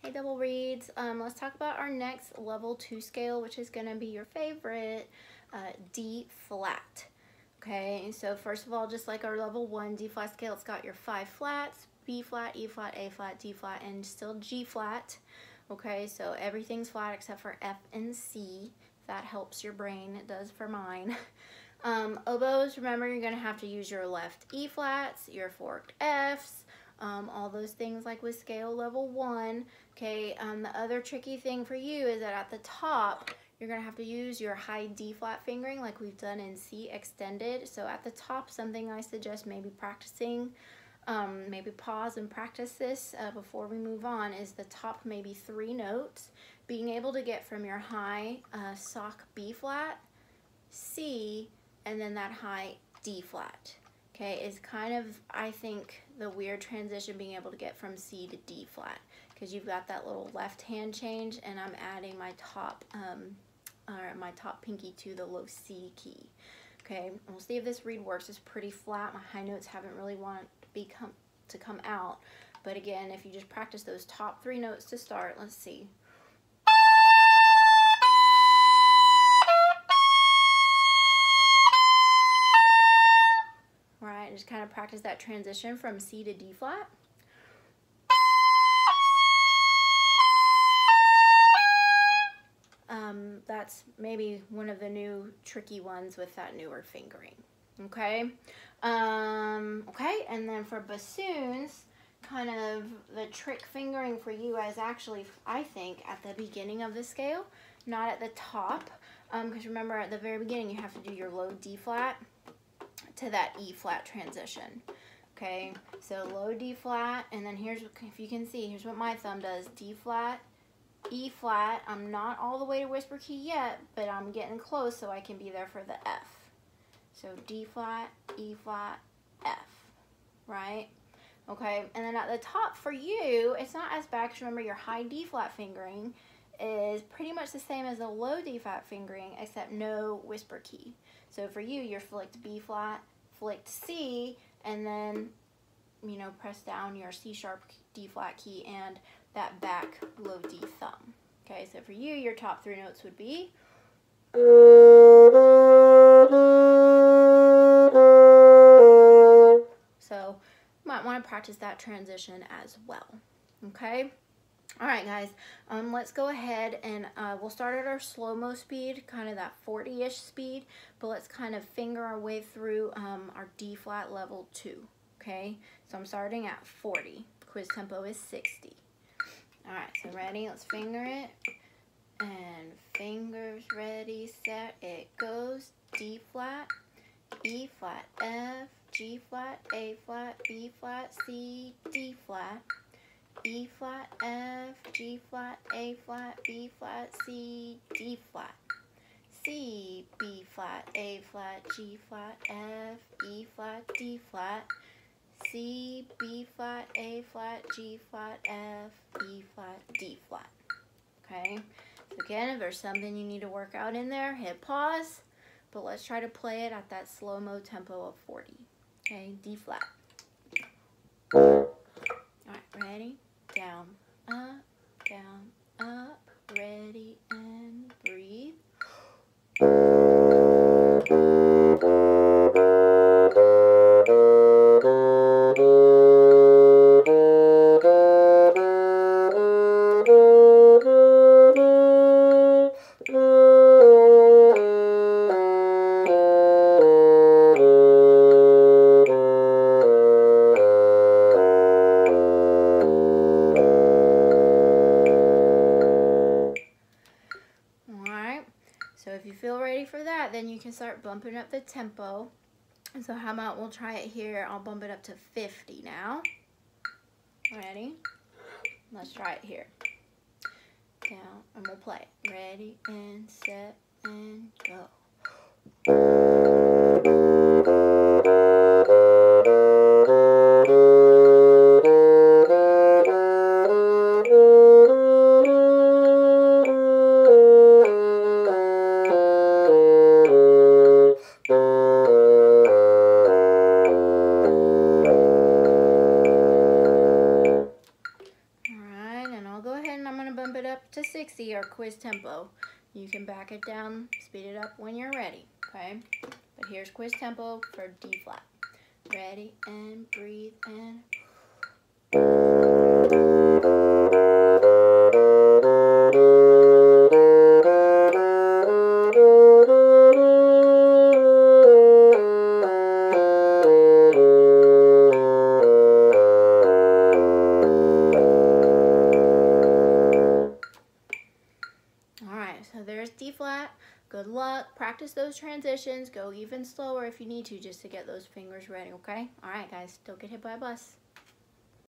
Hey double reads, let's talk about our next level 2 scale, which is going to be your favorite, D flat. Okay, so first of all, just like our level 1 D flat scale, it's got your 5 flats, B flat, E flat, A flat, D flat, and still G flat. Okay, so everything's flat except for F and C. That helps your brain, it does for mine. Oboes, remember you're going to have to use your left E flats, your forked Fs, all those things like with scale level 1. Okay, the other tricky thing for you is that at the top, you're going to have to use your high D flat fingering like we've done in C extended. So at the top, something I suggest maybe practicing, maybe pause and practice this before we move on, is the top maybe 3 notes. Being able to get from your high sock B flat, C, and then that high D flat. Okay, is kind of, I think, the weird transition, being able to get from C to D flat, because you've got that little left hand change, and I'm adding my top pinky to the low C key. Okay, we'll see if this read works. It's pretty flat. My high notes haven't really wanted to come out, but again, if you just practice those top 3 notes to start, let's see. Right, just kind of practice that transition from C to D flat. That's maybe one of the new tricky ones with that newer fingering. Okay, okay, and then for bassoons, kind of the trick fingering for you is actually, I think, at the beginning of the scale, not at the top, because remember at the very beginning you have to do your low D flat to that E flat transition. Okay, so low D flat, and then here's, if you can see, here's what my thumb does: D flat, E flat. I'm not all the way to whisper key yet, but I'm getting close so I can be there for the F. So D flat, E flat, F, right? Okay, and then at the top for you, it's not as bad, because remember your high D flat fingering is pretty much the same as the low D flat fingering, except no whisper key. So for you, you're flicked B flat, flicked C, and then, you know, press down your C sharp D flat key and that back low D thumb. Okay, so for you, your top 3 notes would be, so you might want to practice that transition as well. Okay, all right guys, let's go ahead and we'll start at our slow-mo speed, kind of that 40-ish speed, but let's kind of finger our way through our D flat level 2. Okay, so I'm starting at 40. Quiz tempo is 60. All right, so ready? Let's finger it. And fingers ready, set, it goes. D flat, E flat, F, G flat, A flat, B flat, C, D flat, E flat, F, G flat, A flat, B flat, C, D flat, C, B flat, A flat, G flat, F, E flat, D flat, C, B flat, A flat, G flat, F, E flat, D flat. Okay, so again, if there's something you need to work out in there, hit pause, but let's try to play it at that slow-mo tempo of 40. Okay, D flat. All right, ready? Down, up, ready, and breathe. Then you can start bumping up the tempo. And so how about we'll try it here. I'll bump it up to 50 now. Ready? Let's try it here. Down, and we'll play it. Ready, and set, and go. to bump it up to 60 or quiz tempo. You can back it down, speed it up when you're ready, okay? But here's quiz tempo for D flat. Ready, and breathe, and... So there's D flat. Good luck. Practice those transitions. Go even slower if you need to just to get those fingers ready, okay? All right, guys. Don't get hit by a bus.